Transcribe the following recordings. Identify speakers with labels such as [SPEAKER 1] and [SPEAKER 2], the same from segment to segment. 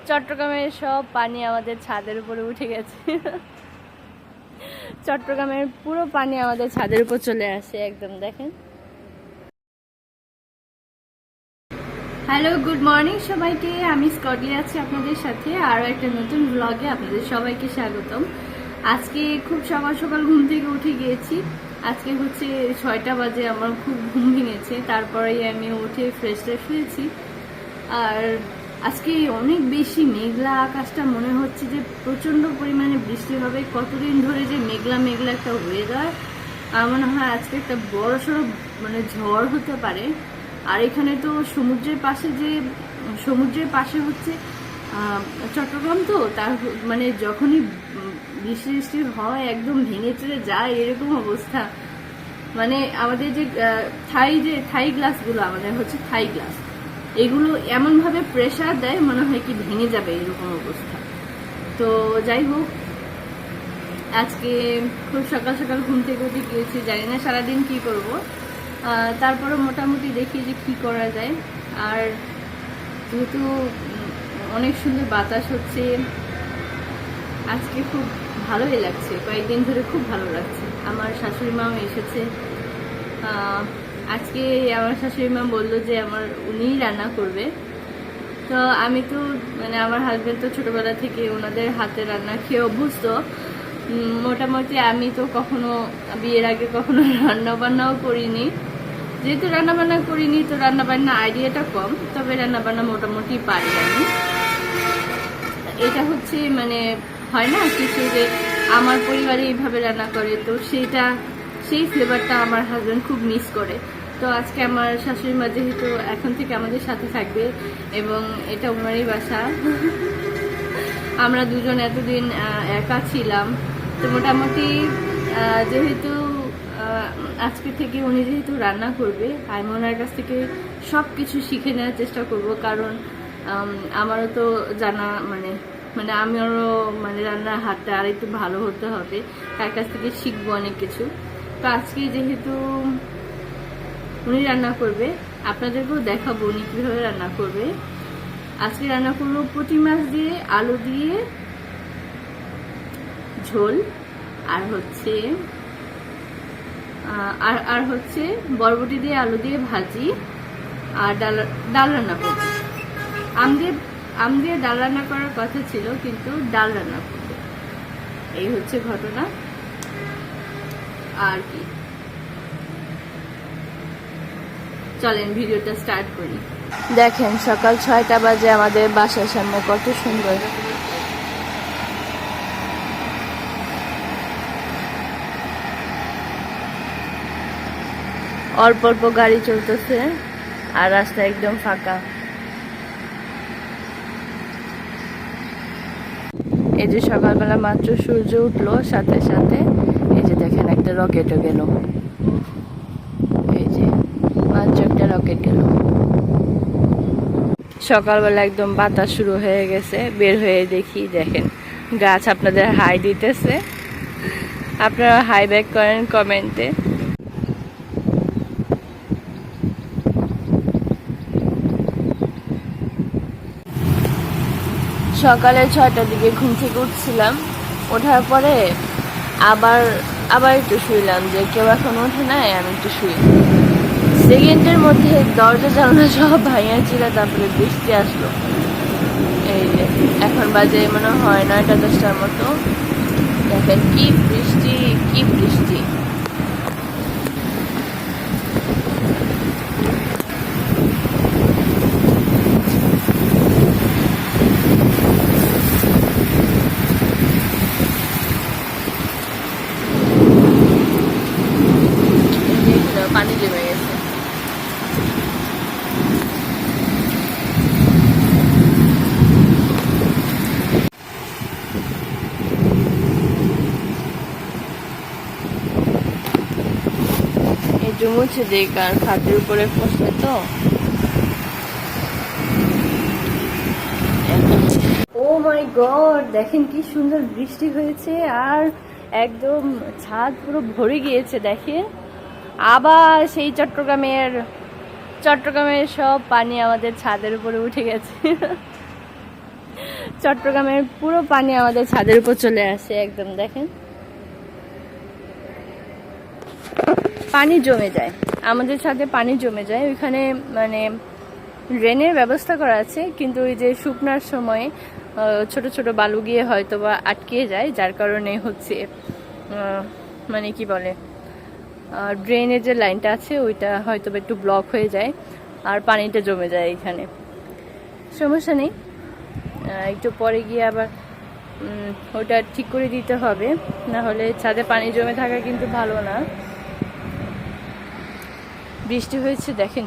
[SPEAKER 1] চট্টগ্রামের সব পানি আমাদের ছাদের উপরে উঠে গেছে। চট্টগ্রামের পুরো পানি আমাদের ছাদের উপর চলে আসে একদম, দেখেন। হ্যালো, গুড মর্নিং সবাইকে। আমি স্কটলি আছি আপনাদের সাথে আরও একটা নতুন ব্লগে আপনাদের সবাইকে স্বাগতম। আজকে খুব সকাল সকাল ঘুম থেকে উঠে গিয়েছি। আজকে হচ্ছে 6টা বাজে, আমার খুব ঘুম ভেঙেছে। তারপরেই আমি উঠে ফ্রেশ হয়েছি। আর আজকে অনেক বেশি মেঘলা আকাশটা, মনে হচ্ছে যে প্রচণ্ড পরিমাণে বৃষ্টি হবে। কতদিন ধরে যে মেঘলা মেঘলা একটা ওয়েদার, মনে হয় আজকে একটা বড়সড় মানে ঝড় হতে পারে। আর এখানে তো সমুদ্রের পাশে হচ্ছে চট্টগ্রাম, তো তার মানে যখনই বৃষ্টি হয় একদম ভেঙে চলে যায় এরকম অবস্থা। মানে আমাদের যে থাই গ্লাসগুলো, আমাদের হচ্ছে থাই গ্লাস, এগুলো এমনভাবে প্রেশার দেয় মনে হয় কি ভেঙে যাবে এরকম অবস্থা। তো যাই হোক, আজকে খুব সকাল সকাল ঘুম থেকে উঠে গিয়েছি, জানি না সারাদিন কি করব। তারপরে মোটামুটি দেখি যে কি করা যায়। আর যেহেতু অনেক সুন্দর বাতাস হচ্ছে, আজকে খুব ভালোই লাগছে, কয়েকদিন ধরে খুব ভালো লাগছে। আমার শাশুড়ি মাও এসেছে আজকে। আমার শাশুড়ি মা বললো যে উনিই রান্না করবে। তো আমি তো মানে আমার হাজবেন্ড তো ছোটবেলা থেকে ওনাদের হাতে রান্না খেয়ে অভ্যস্ত। মোটামুটি আমি তো কখনো বিয়ের আগে কখনো রান্নাবান্নাও করিনি। যেহেতু রান্নাবান্না করিনি, তো রান্নাবান্না আইডিয়াটা কম, তবে রান্নাবান্না মোটামুটি পারি আমি। এটা হচ্ছে মানে হয় না কিছু যে আমার পরিবারে এইভাবে রান্না করে, তো সেই ফ্লেভারটা আমার হাজবেন্ড খুব মিস করে। তো আজকে আমার শাশুড়ি মা যেহেতু এখন থেকে আমাদের সাথে থাকবে এবং এটা ওনারই বাসা, আমরা দুজন এতদিন একা ছিলাম, তো মোটামুটি যেহেতু আজকে থেকে উনি যেহেতু রান্না করবে, আমি ওনার কাছ থেকে সব কিছু শিখে নেওয়ার চেষ্টা করব। কারণ আমারও তো জানা মানে আমিও মানে রান্নার হাতটা আর একটু ভালো হতে হবে, তার কাছ থেকে শিখবো অনেক কিছু। তো আজকে যেহেতু উনি রান্না করবে, আপনাদেরকেও দেখাবো উনি কীভাবে রান্না করবে। আজকে রান্না করবো পুঁটি মাছ দিয়ে আলু দিয়ে ঝোল, আর হচ্ছে বরবটি দিয়ে আলু দিয়ে ভাজি, আর ডাল রান্না করবো। আম দিয়ে ডাল রান্না করার কথা ছিল, কিন্তু ডাল রান্না করবো। এই হচ্ছে ঘটনা। আর কি, চলেন ভিডিওটা স্টার্ট করি। দেখেন সকাল 6টা বাজে, আমাদের বাসার সামনে কত সুন্দর। অল্প অল্প গাড়ি চলতেছে আর রাস্তা একদম ফাঁকা। এই যে সকালবেলা মাত্র সূর্য উঠলো, সাথে সাথে এই যে দেখেন একটা রকেটও গেল। এই যে মাত্র একটা রকেট গেল। সকালবেলা একদম বাতাস শুরু হয়ে গেছে। বের হয়ে দেখি, দেখেন গাছ আপনাদের হাই দিতেছে। আপনারা হাই ব্যাক করেন কমেন্টে। সকালে 6টার দিকে ঘুম থেকে উঠছিলাম, ওঠার পরে আবার একটু শুইলাম, যে কেউ এখন ওঠে নাই, আমি একটু শুই। সেকেন্ডের মধ্যে দরজা জানলা সব ভাইয়া ছিল, তারপরে বৃষ্টি আসলো। এই যে এখন বাজে মনে হয় 9টা 10টার মতো। দেখেন কি বৃষ্টি, কি বৃষ্টি। পানি জমে গেছে। এই জমুছে যে কার খাটের উপরে বসলে, তো ও মাই গড, দেখেন কি সুন্দর বৃষ্টি হয়েছে, আর একদম ছাদ পুরো ভরে গিয়েছে। দেখেন আবার সেই চট্টগ্রামের সব পানি আমাদের ছাদের উপরে উঠে গেছে। চট্টগ্রামের পুরো পানি আমাদের ছাদের উপর চলে আসে একদম, দেখেন পানি জমে যায়, আমাদের ছাদে পানি জমে যায়। ওইখানে মানে ড্রেনের ব্যবস্থা করা আছে, কিন্তু ওই যে শুকনার সময় ছোট ছোট বালু গিয়ে হয়তো বা আটকে যায়, যার কারণে হচ্ছে মানে কি বলে ড্রেনের যে লাইনটা আছে ওইটা হয়তো একটু ব্লক হয়ে যায় আর পানিটা জমে যায় এখানে। সমস্যা নেই, একটু পরে গিয়ে আবার ওটা ঠিক করে দিতে হবে, না হলে ছাদে পানি জমে থাকা কিন্তু ভালো না। বৃষ্টি হয়েছে দেখেন,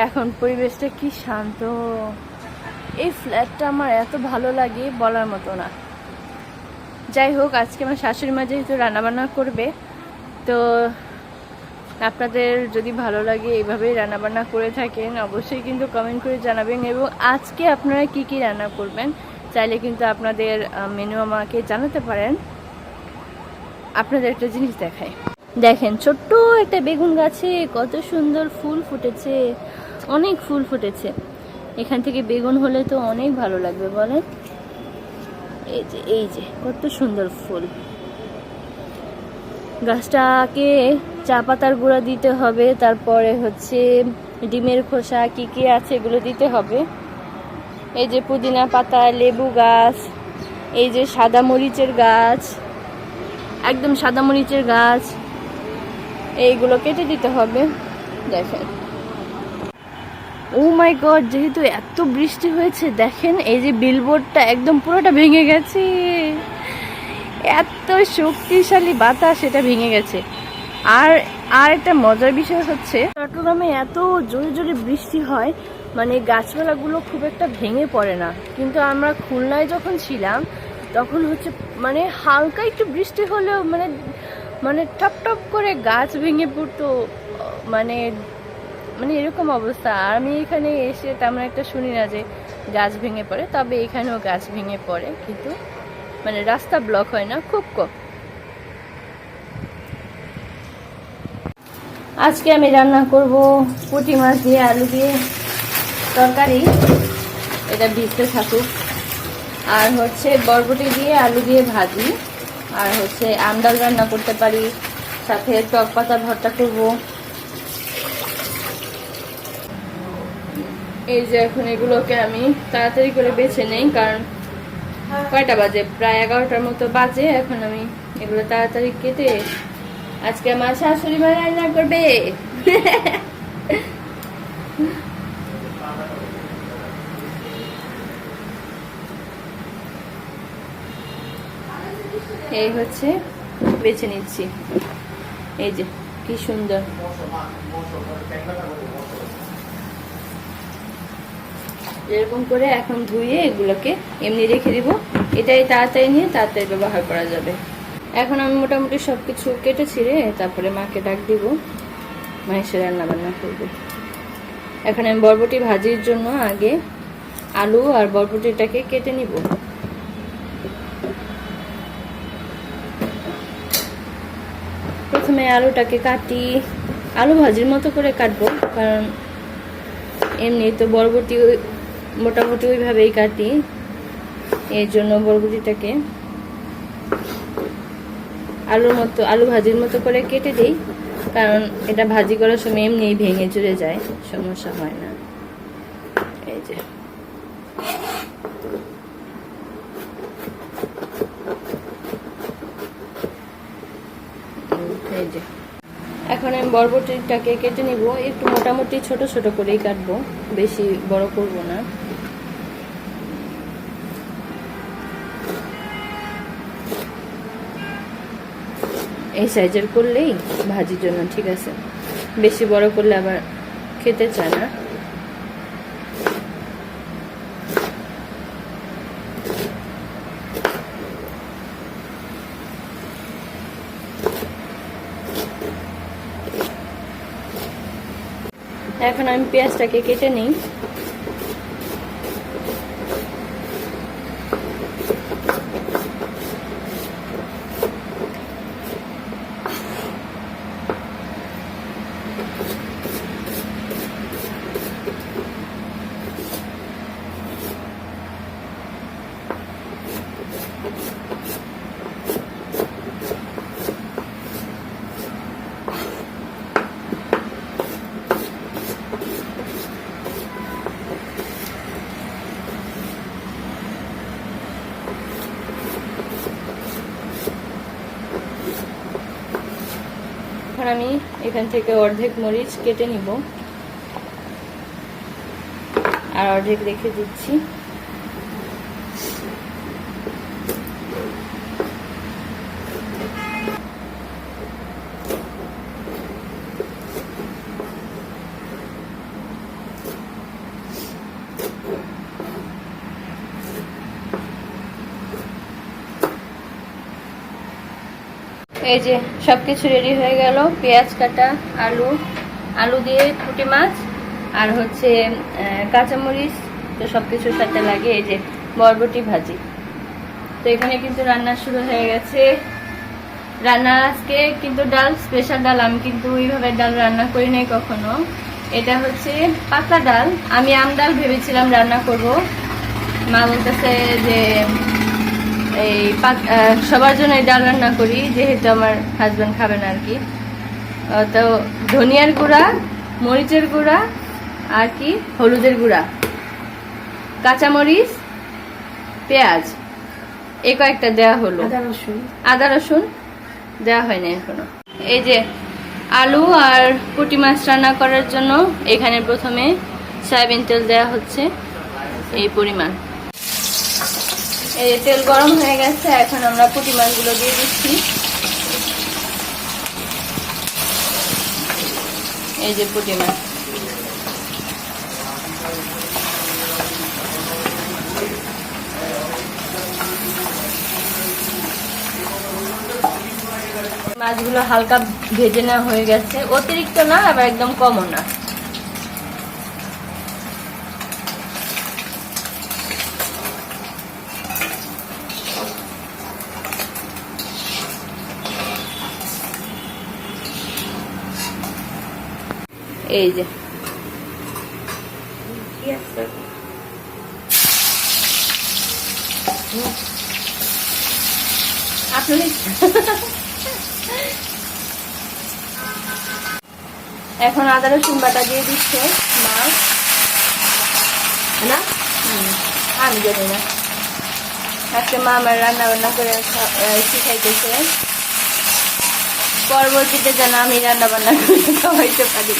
[SPEAKER 1] এখন পরিবেশটা কি শান্ত। এই ফ্ল্যাটটা আমার এত ভালো লাগে বলার মতো না। যাই হোক, আজকে আমার শাশুড়ি মা যেহেতু রান্নাবান্না করবে, তো আপনাদের যদি ভালো লাগে এইভাবেই রান্নাবান্না করে থাকেন অবশ্যই কিন্তু কমেন্ট করে জানাবেন, এবং আজকে আপনারা কি কি রান্না করবেন চাইলে কিন্তু আপনাদের মেনু আমাকে জানাতে পারেন। আপনাদের একটা জিনিস দেখাই, দেখেন ছোট্ট একটা বেগুন গাছে কত সুন্দর ফুল ফুটেছে, অনেক ফুল ফুটেছে। এখান থেকে বেগুন হলে তো অনেক ভালো লাগবে বলেন। এই যে কত সুন্দর ফুল। গাছটাকে চা পাতার গুঁড়া দিতে হবে, তারপরে হচ্ছে ডিমের খোসা কি কি আছে এগুলো দিতে হবে। এই যে পুদিনা পাতা, লেবু গাছ, এই যে সাদা মরিচের গাছ, একদম সাদা মরিচের গাছ, এইগুলো কেটে দিতে হবে। দেখেন ও মাই গড, যেহেতু এত বৃষ্টি হয়েছে দেখেন এই যে বিলবোর্ডটা একদম পুরোটা ভেঙে গেছে, এত শক্তিশালী বাতাস সেটা ভেঙে গেছে। আর একটা মজার বিষয় হচ্ছে চট্টগ্রামে এত জোরে জোরে বৃষ্টি হয়, মানে গাছপালাগুলো খুব একটা ভেঙে পড়ে না, কিন্তু আমরা খুলনায় যখন ছিলাম তখন হচ্ছে মানে হালকা একটু বৃষ্টি হলেও মানে মানে টপ টপ করে গাছ ভেঙে পড়তো, মানে মানে এরকম অবস্থা। আর আমি এখানে এসে তেমন একটা শুনি না যে গাছ ভেঙে পড়ে, তবে এখানেও গাছ ভেঙে পড়ে, কিন্তু মানে রাস্তা ব্লক হয় না, খুব কম। আজকে আমি রান্না করব পুঁটি মাছ দিয়ে আলু দিয়ে তরকারি, এটা ভিজতে থাকুক। আর হচ্ছে বরবটি দিয়ে আলু দিয়ে ভাজি, আর হচ্ছে আম ডাল রান্না করতে পারি, সাথে টক পাতা ভর্তা করব। এই যে এখন এগুলোকে আমি তাড়াতাড়ি করে বেছে নেই, কারণ কয়টা বাজে, প্রায় 11টার মতো বাজে। এখন আমি এগুলো তাড়াতাড়ি কেটে আজকে আমার শাশুড়ি মা রান্না করবে। এই হচ্ছে বেছে নিচ্ছি, এই যে কি সুন্দর। এরকম করে এখন ধুয়ে এগুলোকে এমনি রেখে দিব, এটাই তাড়াতাড়ি নিয়ে তাড়াতাড়ি ব্যবহার করা যাবে। এখন আমি মোটামুটি সবকিছু কেটে ছিঁড়ে তারপরে মাকে ডাক দিব, মা এসে রান্না বান্না করবে। এখন আমি বরবটি ভাজির জন্য আগে আলু আর বরবটিটাকে কেটে নিব। প্রথমে আলুটাকে কাটি, আলু ভাজির মতো করে কাটবো, কারণ এমনি তো বরবটি মোটামুটি ওইভাবেই কাটি, এর জন্য বরবটিটাকে আলু ভাজির মতো করে কেটে দিই, কারণ এটা ভাজি করার সময় এমনি ভেঙে চুরে যায়, সমস্যা হয় না। এই যে এখন আমি বরবটিটাকে কেটে নিব, একটু মোটামুটি ছোট ছোট করেই কাটবো, বেশি বড় করব না। এই সাইজের করলেই ভাজির জন্য ঠিক আছে, বেশি বড় করলে আবার খেতে চায় না। এখন আমি পেঁয়াজটাকে কেটে নিই। আমি এখান থেকে অর্ধেক মরিচ কেটে নিব আর অর্ধেক রেখে দিচ্ছি। এই যে সবকিছু রেডি হয়ে গেল, পেঁয়াজ কাটা, আলু দিয়ে পুঁটি মাছ আর হচ্ছে কাঁচামরিচ, তো সবকিছুর সাথে লাগে এই যে বরবটি ভাজি। তো এখানে কিন্তু রান্না শুরু হয়ে গেছে। রান্না আজকে কিন্তু ডাল, স্পেশাল ডাল। আমি কিন্তু ওইভাবে ডাল রান্না করি নাই কখনো। এটা হচ্ছে পাতলা ডাল, আমি আম ডাল ভেবেছিলাম রান্না করব। মা বলতেছে যে এই সবার জন্য এই ডাল রান্না করি, যেহেতু আমার হাজব্যান্ড খাবে না আর কি। তো ধনিয়ার গুঁড়া, মরিচের গুঁড়া আর কি হলুদের গুঁড়া, কাঁচামরিচ, পেঁয়াজ, এই কয়েকটা দেওয়া হলো। আদা রসুন দেওয়া হয়নি এখনো। এই যে আলু আর পুঁটি মাছ রান্না করার জন্য এখানে প্রথমে সয়াবিন তেল দেওয়া হচ্ছে এই পরিমাণ। এই তেল গরম হয়ে গেছে, এখন আমরা পুঁটি মাছগুলো দিয়ে দিচ্ছি। এই যে পুঁটি মাছ, মাছগুলো হালকা ভেজে নেওয়া হয়ে গেছে, অতিরিক্ত না আবার একদম কমও না। এই যে আপনি এখন আদা রসুন বাটা দিয়ে দিচ্ছে মা না, আমি জানি না। আজকে মা আমার রান্না বান্না করে শিখাইতেছে, পরবর্তীতে যেন আমি রান্না বান্না করে খাওয়াইতে পারি।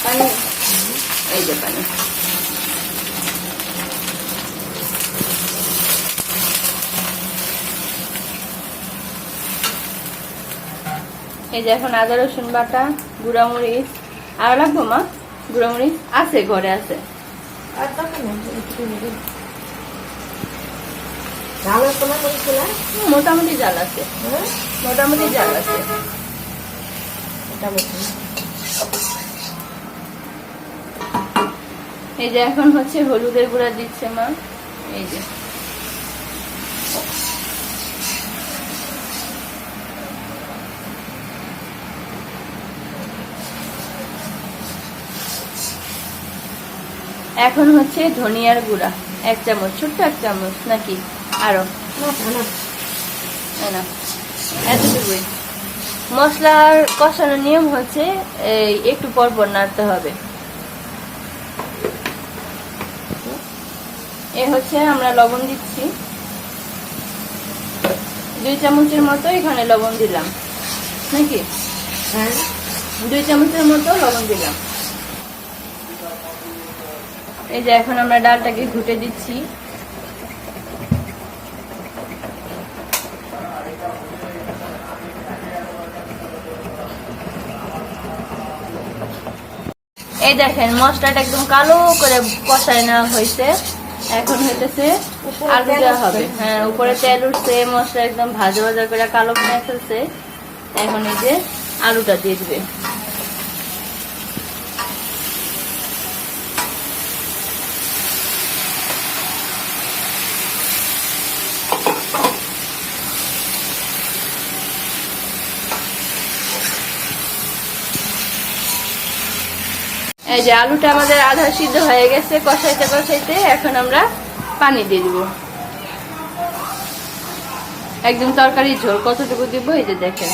[SPEAKER 1] পানি, এই যে পানি। এই যে এখন আদা রসুন বাটা, গুঁড়ামরিচ আর লাগবো মা, গুঁড়ামরিচ আছে ঘরে আছে। মোটামুটি জাল আছে, মোটামুটি জাল আছে। এই যে এখন হচ্ছে হলুদের গুঁড়া দিচ্ছে মা। এই যে এখন হচ্ছে ধনিয়ার গুঁড়া 1 চামচ, ছোট্ট 1 চামচ নাকি আরো না, এতটুকুই। মশলার কষানোর নিয়ম হচ্ছে একটু পর পর নাড়তে হবে। এ হচ্ছে আমরা লবণ দিচ্ছি 2 চামচের মতো, এখানে লবণ দিলাম নাকি, হ্যাঁ 2 চামচের মতো লবণ দিলাম। এই যে এখন আমরা ডালটাকে ঘুটে দিচ্ছি। এই দেখেন মশলাটা একদম কালো করে কষায় নেওয়া হয়েছে। এখন হইতেছে আলু দেওয়া হবে। হ্যাঁ, উপরে তেল উঠছে, মশলা একদম ভাজা ভাজা করে কালো করে ফেলছে। এখন এই যে আলুটা দিয়ে দিবে। এই যে আলুটা আমাদের আধা সিদ্ধ হয়ে গেছে, কষাইতে কষাইতে এখন আমরা পানি দিয়ে দিব। একদম তরকারি ঝোল কতটুকু দিব এই যে দেখেন।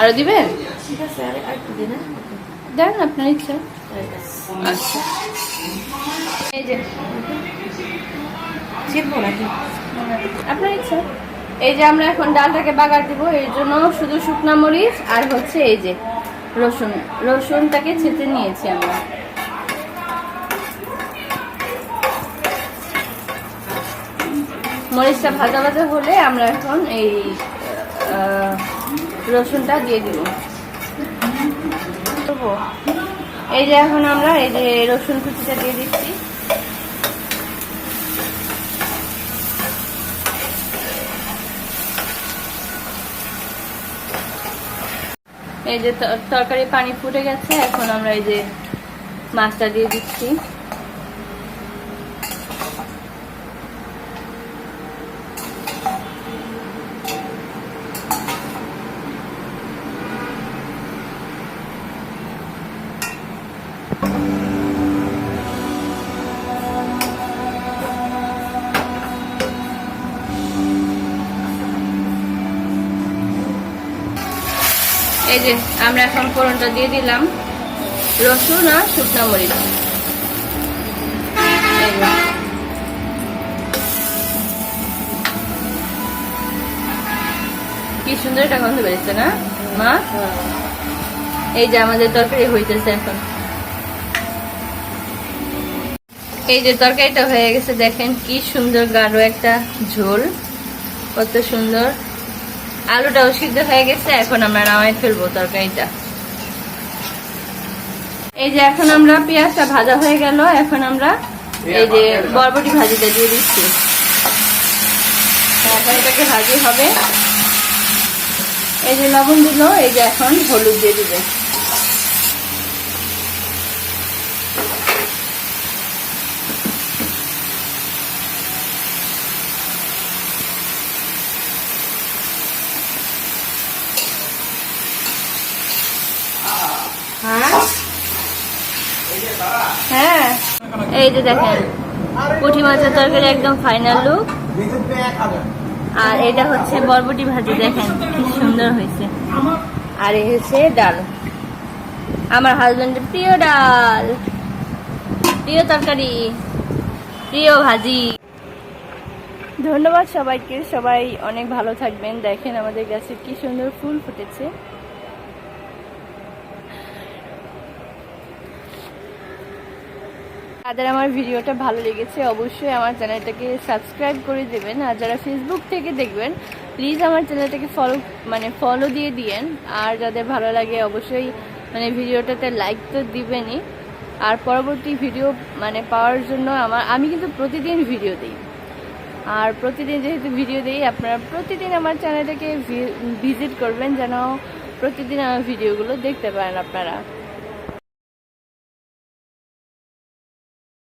[SPEAKER 1] আরো দিবেন?
[SPEAKER 2] ঠিক আছে, আর একটু দিন।
[SPEAKER 1] দেন আপনার ইচ্ছা। আচ্ছা, এই যে
[SPEAKER 2] ছিড়বো নাকি?
[SPEAKER 1] আপনার ইচ্ছা। এই যে আমরা এখন ডালটাকে বাগার দিব, এর জন্য শুধু শুকনা মরিচ আর হচ্ছে এই যে রসুনটাকে ছেঁচে নিয়েছি আমরা। মরিচটা ভাজা ভাজা হলে আমরা এখন এই রসুনটা দিয়ে দিব। এই যে এখন আমরা এই যে রসুন কুচিটা দিয়ে দিচ্ছি। এই যে তরকারি পানি ফুটে গেছে, এখন আমরা এই যে মাছটা দিয়ে দিচ্ছি। এই যে আমরা এখন ফোড়নটা দিয়ে দিলাম রসুন আর শুকনা মরিচ। কি সুন্দর একটা গন্ধ বেরোচ্ছে না মা? এই যে আমাদের তরকারি হইতেছে এখন। এই যে তরকারিটা হয়ে গেছে, দেখেন কি সুন্দর গাঢ় একটা ঝোল, কত সুন্দর। আলুটাও সিদ্ধ হয়ে গেছে, এখন আমরা নামাই ফেলবো তরকারিটা। এই যে এখন আমরা পেঁয়াজটা ভাজা হয়ে গেল, এখন আমরা এই যে বরবটি ভাজিটা দিয়ে দিচ্ছি। এখন এটাকে ভাজি হবে। এই যে লবণ দিল, এই যে এখন হলুদ দিয়ে দিবে। হ্যাঁ, এই যে দেখেন পুঁটি মাছের তরকারি একদম ফাইনাল লুক। আর এটা হচ্ছে বরবটি ভাজি, দেখেন কি সুন্দর হয়েছে। আর এই হচ্ছে ডাল, আমার হাজবেন্ডের প্রিয় ডাল, প্রিয় তরকারি, প্রিয় ভাজি। ধন্যবাদ সবাইকে, সবাই অনেক ভালো থাকবেন। দেখেন আমাদের গাছে কি সুন্দর ফুল ফুটেছে। যাদের আমার ভিডিওটা ভালো লেগেছে অবশ্যই আমার চ্যানেলটাকে সাবস্ক্রাইব করে দেবেন। আর যারা ফেসবুক থেকে দেখবেন প্লিজ আমার চ্যানেলটাকে ফলো দিয়ে দিয়েন। আর যাদের ভালো লাগে অবশ্যই ভিডিওটাতে লাইক তো দিবেনই। আর পরবর্তী ভিডিও পাওয়ার জন্য আমি কিন্তু প্রতিদিন ভিডিও দিই। আর প্রতিদিন যেহেতু ভিডিও দিই, আপনারা প্রতিদিন আমার চ্যানেলটাকে ভিজিট করবেন যেন প্রতিদিন আমার ভিডিওগুলো দেখতে পারেন আপনারা।